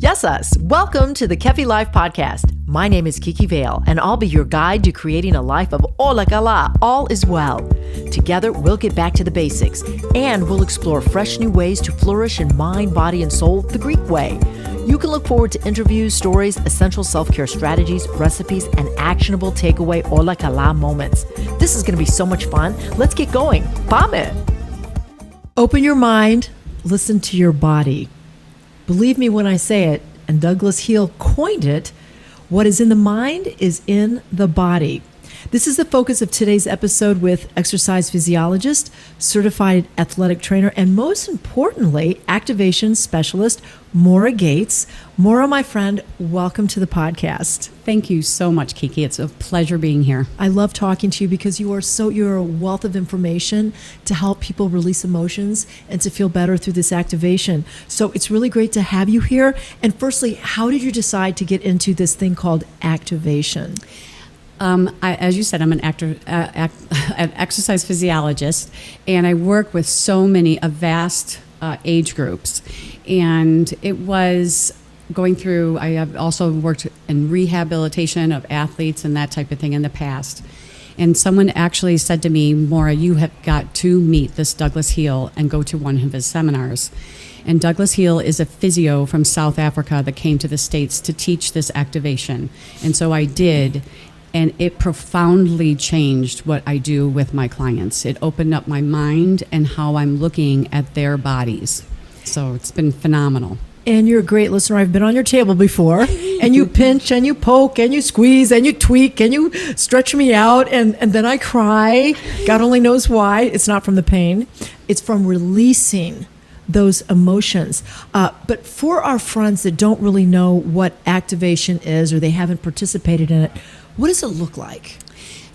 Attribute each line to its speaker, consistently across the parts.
Speaker 1: Yes, us. Welcome to the Kefi Life Podcast. My name is Kiki Vale, and I'll be your guide to creating a life of Ola Kala, all is well. Together, we'll get back to the basics, and we'll explore fresh new ways to flourish in mind, body, and soul the Greek way. You can look forward to interviews, stories, essential self-care strategies, recipes, and actionable takeaway Ola Kala moments. This is going to be so much fun. Let's get going. Πάμε! Open your mind, listen to your body. Believe me when I say it, and Douglas Heel coined it, what is in the mind is in the body. This is the focus of today's episode with exercise physiologist, certified athletic trainer, and most importantly, activation specialist, Maura Gates. Maura, my friend, welcome to the podcast.
Speaker 2: Thank you so much, Kiki. It's a pleasure being here.
Speaker 1: I love talking to you because you're a wealth of information to help people release emotions and to feel better through this activation. So it's really great to have you here. And firstly, how did you decide to get into this thing called activation?
Speaker 2: As you said, I'm an exercise physiologist, and I work with so many, a vast age groups. And it was going through, I have also worked in rehabilitation of athletes and that type of thing in the past. And someone actually said to me, Maura, you have got to meet this Douglas Heel and go to one of his seminars. And Douglas Heel is a physio from South Africa that came to the States to teach this activation. And so I did. And it profoundly changed what I do with my clients. It opened up my mind and how I'm looking at their bodies. So it's been phenomenal.
Speaker 1: And you're a great listener. I've been on your table before, and you pinch and you poke and you squeeze and you tweak and you stretch me out, and then I cry. God only knows why. It's not from the pain. It's from releasing those emotions. But for our friends that don't really know what activation is or they haven't participated in it, what does it look like?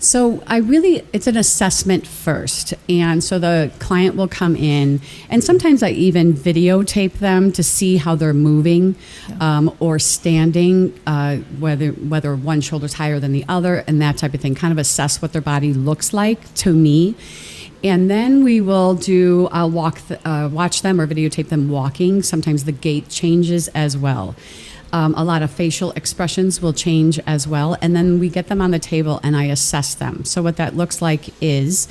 Speaker 2: So it's an assessment first. And so the client will come in, and sometimes I even videotape them to see how they're moving or standing, whether one shoulder's higher than the other and that type of thing, kind of assess what their body looks like to me. And then we will I'll watch them or videotape them walking. Sometimes the gait changes as well. A lot of facial expressions will change as well. And then we get them on the table and I assess them. So what that looks like is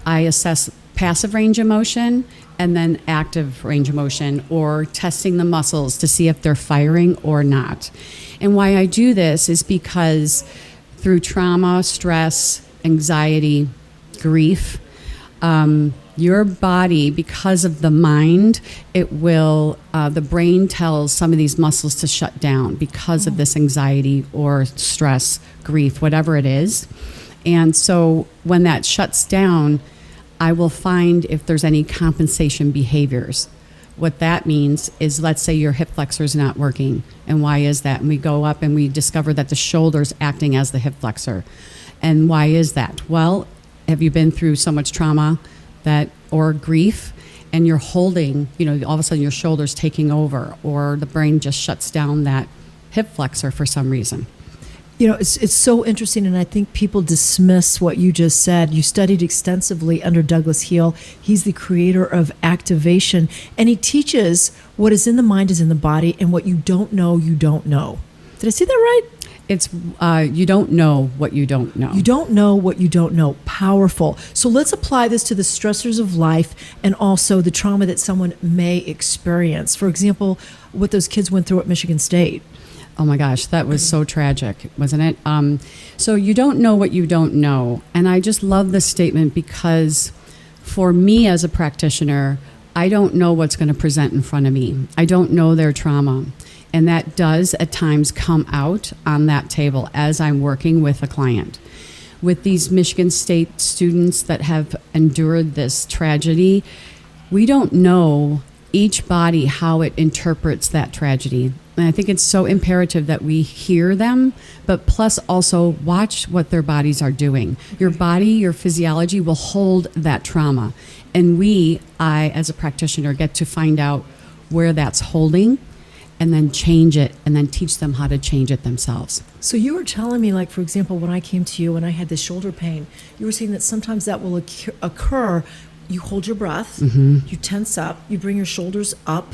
Speaker 2: I assess passive range of motion and then active range of motion, or testing the muscles to see if they're firing or not. And why I do this is because through trauma, stress, anxiety, grief, your body, because of the mind, it will, the brain tells some of these muscles to shut down because of this anxiety or stress, grief, whatever it is. And so when that shuts down, I will find if there's any compensation behaviors. What that means is, let's say your hip flexor is not working. And why is that? And we go up and we discover that the shoulder's acting as the hip flexor. And why is that? Well, have you been through so much trauma or grief, and you're holding, all of a sudden your shoulder's taking over, or the brain just shuts down that hip flexor for some reason?
Speaker 1: It's so interesting, and I think people dismiss what you just said. You studied extensively under Douglas Heel. He's the creator of activation, and he teaches what is in the mind is in the body, and what you don't know, you don't know. Did I see that right?
Speaker 2: It's you don't know what you don't know.
Speaker 1: You don't know what you don't know. Powerful. So let's apply this to the stressors of life and also the trauma that someone may experience. For example, what those kids went through at Michigan State.
Speaker 2: Oh my gosh, that was so tragic, wasn't it? So you don't know what you don't know. And I just love this statement because for me as a practitioner, I don't know what's going to present in front of me. I don't know their trauma. And that does at times come out on that table as I'm working with a client. With these Michigan State students that have endured this tragedy, we don't know each body how it interprets that tragedy. And I think it's so imperative that we hear them, but plus also watch what their bodies are doing. Your body, your physiology will hold that trauma. And I as a practitioner, get to find out where that's holding, and then change it, and then teach them how to change it themselves.
Speaker 1: So you were telling me, like, for example, when I came to you and I had this shoulder pain, you were saying that sometimes that will occur. You hold your breath, you tense up, you bring your shoulders up,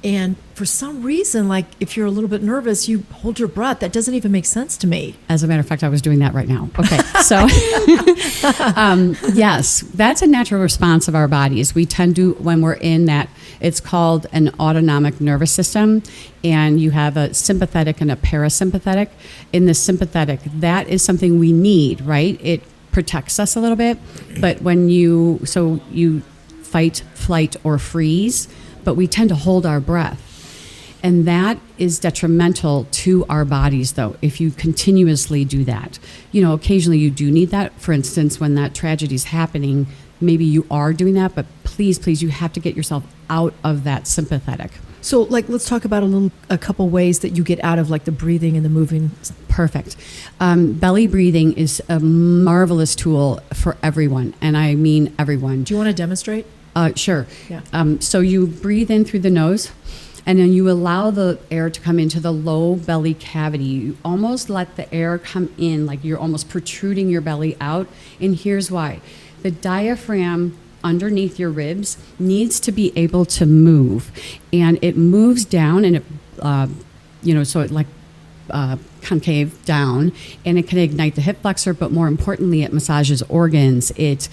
Speaker 1: And for some reason, like if you're a little bit nervous, you hold your breath. That doesn't even make sense to me.
Speaker 2: As a matter of fact, I was doing that right now. Okay, so yes, that's a natural response of our bodies. We tend to, when we're in that, it's called an autonomic nervous system, and you have a sympathetic and a parasympathetic. In the sympathetic, that is something we need, right? It protects us a little bit, but when you fight, flight, or freeze, but we tend to hold our breath. And that is detrimental to our bodies, though, if you continuously do that. You know, occasionally you do need that. For instance, when that tragedy is happening, maybe you are doing that, but please, you have to get yourself out of that sympathetic.
Speaker 1: So, like, let's talk about a couple ways that you get out of, like, the breathing and the moving.
Speaker 2: Perfect. Belly breathing is a marvelous tool for everyone, and I mean everyone.
Speaker 1: Do you want to demonstrate?
Speaker 2: Sure.
Speaker 1: Yeah.
Speaker 2: So you breathe in through the nose, and then you allow the air to come into the low belly cavity. You almost let the air come in, like you're almost protruding your belly out. And here's why. The diaphragm underneath your ribs needs to be able to move. And it moves down, and it, so it like concave down, and it can ignite the hip flexor, but more importantly, it massages organs. It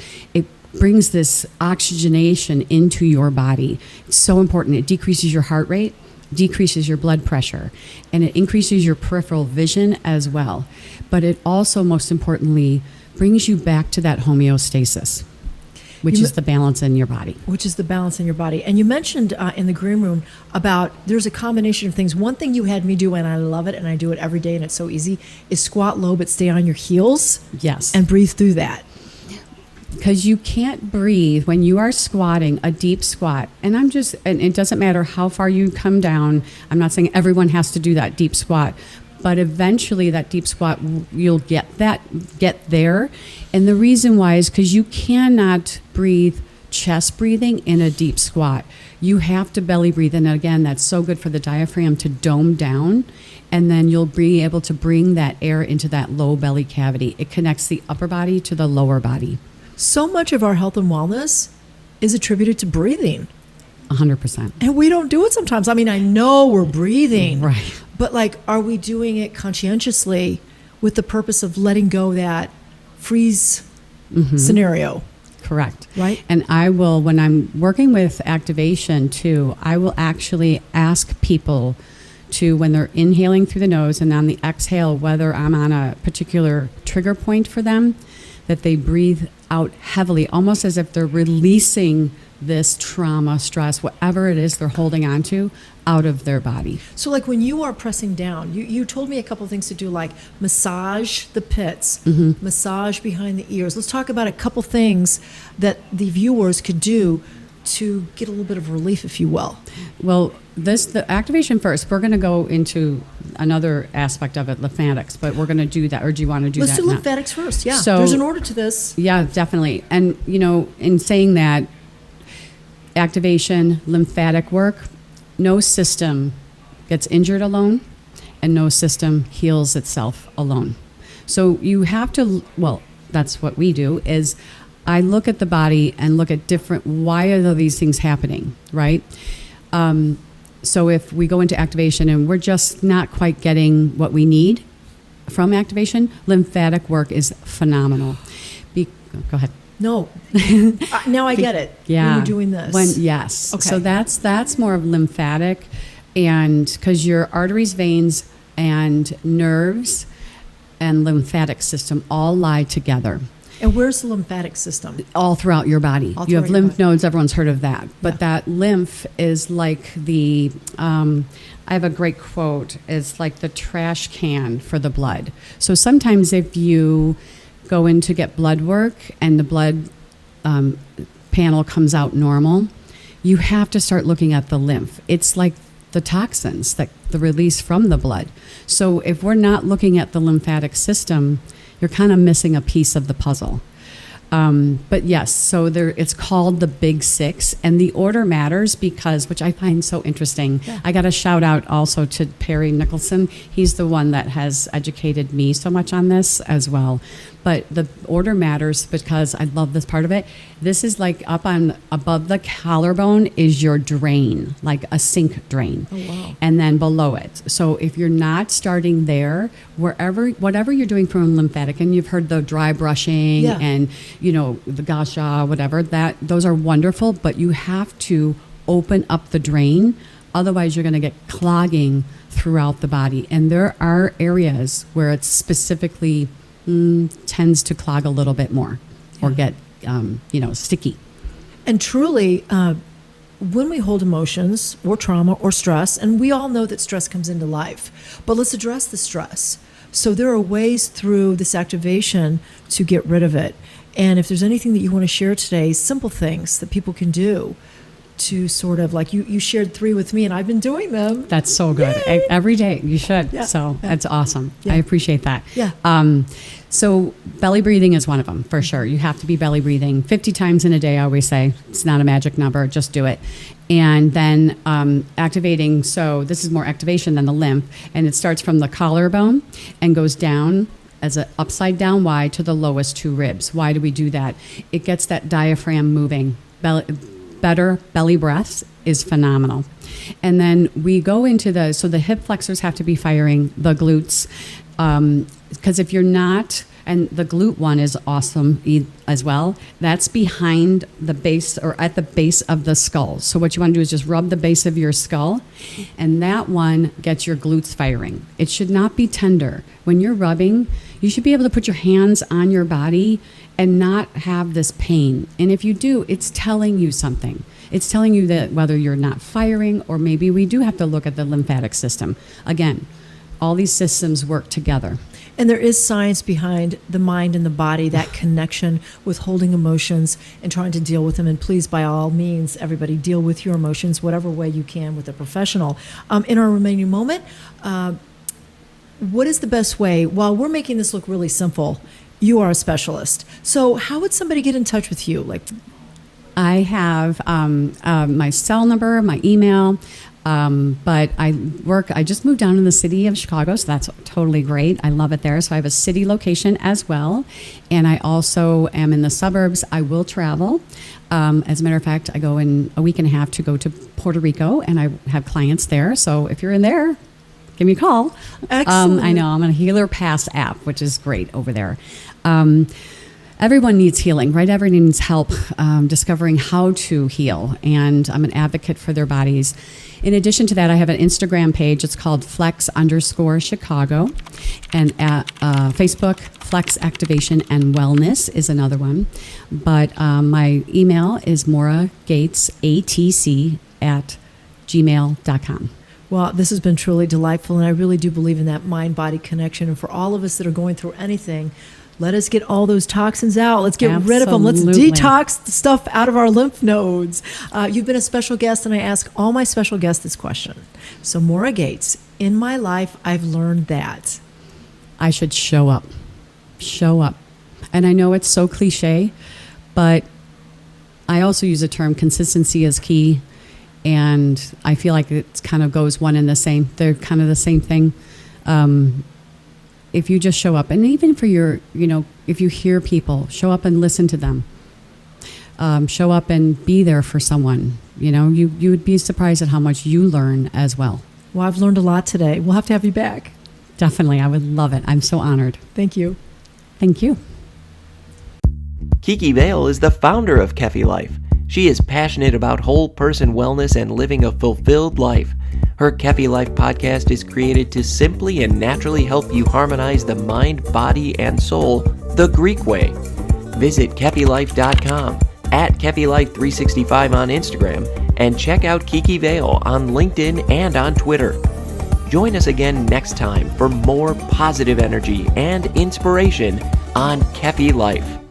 Speaker 2: brings this oxygenation into your body. It's so important. It decreases your heart rate, decreases your blood pressure, and it increases your peripheral vision as well. But it also, most importantly, brings you back to that homeostasis, which is the balance in your body.
Speaker 1: Which is the balance in your body. And you mentioned in the green room about there's a combination of things. One thing you had me do, and I love it, and I do it every day, and it's so easy, is squat low but stay on your heels.
Speaker 2: Yes.
Speaker 1: And breathe through that.
Speaker 2: Because you can't breathe when you are squatting, a deep squat. And it doesn't matter how far you come down. I'm not saying everyone has to do that deep squat, but eventually that deep squat, you'll get there. And the reason why is because you cannot breathe chest breathing in a deep squat. You have to belly breathe. And again, that's so good for the diaphragm to dome down. And then you'll be able to bring that air into that low belly cavity. It connects the upper body to the lower body.
Speaker 1: So much of our health and wellness is attributed to breathing.
Speaker 2: 100%.
Speaker 1: And we don't do it sometimes. I mean, I know we're breathing.
Speaker 2: Right.
Speaker 1: But, like, are we doing it conscientiously with the purpose of letting go that freeze scenario?
Speaker 2: Correct.
Speaker 1: Right.
Speaker 2: And I will, when I'm working with activation too, I will actually ask people to, when they're inhaling through the nose and on the exhale, whether I'm on a particular trigger point for them, that they breathe out heavily, almost as if they're releasing this trauma, stress, whatever it is they're holding on to, out of their body.
Speaker 1: So, like, when you are pressing down, you told me a couple of things to do, like massage the pits, massage behind the ears. Let's talk about a couple things that the viewers could do to get a little bit of relief, if you will.
Speaker 2: Well, the activation first. We're going to go into another aspect of it, lymphatics, but we're going to do that. Or do you want to do that?
Speaker 1: Let's do lymphatics first. Yeah.
Speaker 2: So,
Speaker 1: there's an order to this.
Speaker 2: Yeah, definitely. And, in saying that, activation, lymphatic work, no system gets injured alone, and no system heals itself alone. So you have to, that's what we do, is I look at the body and look at why are these things happening, right? So if we go into activation and we're just not quite getting what we need from activation, lymphatic work is phenomenal. Go ahead.
Speaker 1: No. Now I get it.
Speaker 2: Yeah.
Speaker 1: When you're doing this.
Speaker 2: Yes.
Speaker 1: Okay.
Speaker 2: So that's more of lymphatic, and because your arteries, veins, and nerves and lymphatic system all lie together.
Speaker 1: And where's the lymphatic system?
Speaker 2: All throughout your body. You have lymph nodes. Everyone's heard of that. But that lymph is like the, I have a great quote. It's like the trash can for the blood. So sometimes if you go in to get blood work and the blood panel comes out normal, you have to start looking at the lymph. It's like the toxins, that the release from the blood. So if we're not looking at the lymphatic system, you're kind of missing a piece of the puzzle. But yes, so it's called the Big Six, and the order matters because, which I find so interesting. Yeah. I got a shout out also to Perry Nicholson. He's the one that has educated me so much on this as well. But the order matters because I love this part of it. This is like up on above the collarbone is your drain, like a sink drain.
Speaker 1: Oh, wow.
Speaker 2: And then below it. So if you're not starting there, whatever you're doing from lymphatic, and you've heard the dry brushing and, the gua sha, whatever, those are wonderful, but you have to open up the drain. Otherwise, you're going to get clogging throughout the body. And there are areas where it's specifically tends to clog a little bit more or get, sticky.
Speaker 1: And truly, when we hold emotions or trauma or stress, and we all know that stress comes into life, but let's address the stress. So there are ways through this activation to get rid of it. And if there's anything that you want to share today, simple things that people can do to sort of like you shared 3 with me, and I've been doing them.
Speaker 2: That's so good. Every day you should. Yeah. So that's awesome. Yeah. I appreciate that.
Speaker 1: Yeah.
Speaker 2: So belly breathing is one of them for sure. You have to be belly breathing 50 times in a day. I always say it's not a magic number. Just do it. And then activating. So this is more activation than the lymph, and it starts from the collarbone and goes down as an upside down Y to the lowest 2 ribs. Why do we do that? It gets that diaphragm moving. Better belly breaths is phenomenal. And then we go into so the hip flexors have to be firing, the glutes, because if you're not, and the glute one is awesome as well, that's behind the base or at the base of the skull. So what you want to do is just rub the base of your skull, and that one gets your glutes firing. It should not be tender. When you're rubbing, you should be able to put your hands on your body and not have this pain. And if you do, it's telling you something. It's telling you that whether you're not firing, or maybe we do have to look at the lymphatic system. Again, all these systems work together.
Speaker 1: And there is science behind the mind and the body, that connection with holding emotions and trying to deal with them. And please, by all means, everybody, deal with your emotions whatever way you can with a professional. In our remaining moment, what is the best way? While we're making this look really simple, you are a specialist. So how would somebody get in touch with you?
Speaker 2: I have my cell number, my email, but I just moved down in the city of Chicago, so that's totally great. I love it there. So I have a city location as well. And I also am in the suburbs. I will travel. As a matter of fact, I go in a week and a half to go to Puerto Rico, and I have clients there. So if you're in there, give me a call.
Speaker 1: Excellent.
Speaker 2: I know I'm on a Healer Pass app, which is great over there. Everyone needs healing, right? Everyone needs help discovering how to heal, and I'm an advocate for their bodies. In addition to that, I have an Instagram page. It's called Flex_Chicago, and at Facebook, Flex Activation and Wellness is another one. But my email is Maura Gates, ATC@gmail.com.
Speaker 1: Well, this has been truly delightful, and I really do believe in that mind-body connection. And for all of us that are going through anything, let us get all those toxins out. Let's get rid of them. Let's detox the stuff out of our lymph nodes. You've been a special guest, and I ask all my special guests this question. So, Maura Gates, in my life, I've learned that
Speaker 2: I should show up. Show up. And I know it's so cliche, but I also use the term consistency is key. And I feel like it kind of goes one and the same. They're kind of the same thing. If you just show up, and even for your, if you hear people, show up and listen to them. Show up and be there for someone. You would be surprised at how much you learn as well.
Speaker 1: Well, I've learned a lot today. We'll have to have you back.
Speaker 2: Definitely. I would love it. I'm so honored.
Speaker 1: Thank you.
Speaker 2: Thank you.
Speaker 3: Kiki Vale is the founder of Kefi Life. She is passionate about whole person wellness and living a fulfilled life. Her Kefi Life podcast is created to simply and naturally help you harmonize the mind, body, and soul the Greek way. Visit KefiLife.com, @KefiLife365 on Instagram, and check out Kiki Vale on LinkedIn and on Twitter. Join us again next time for more positive energy and inspiration on Kefi Life.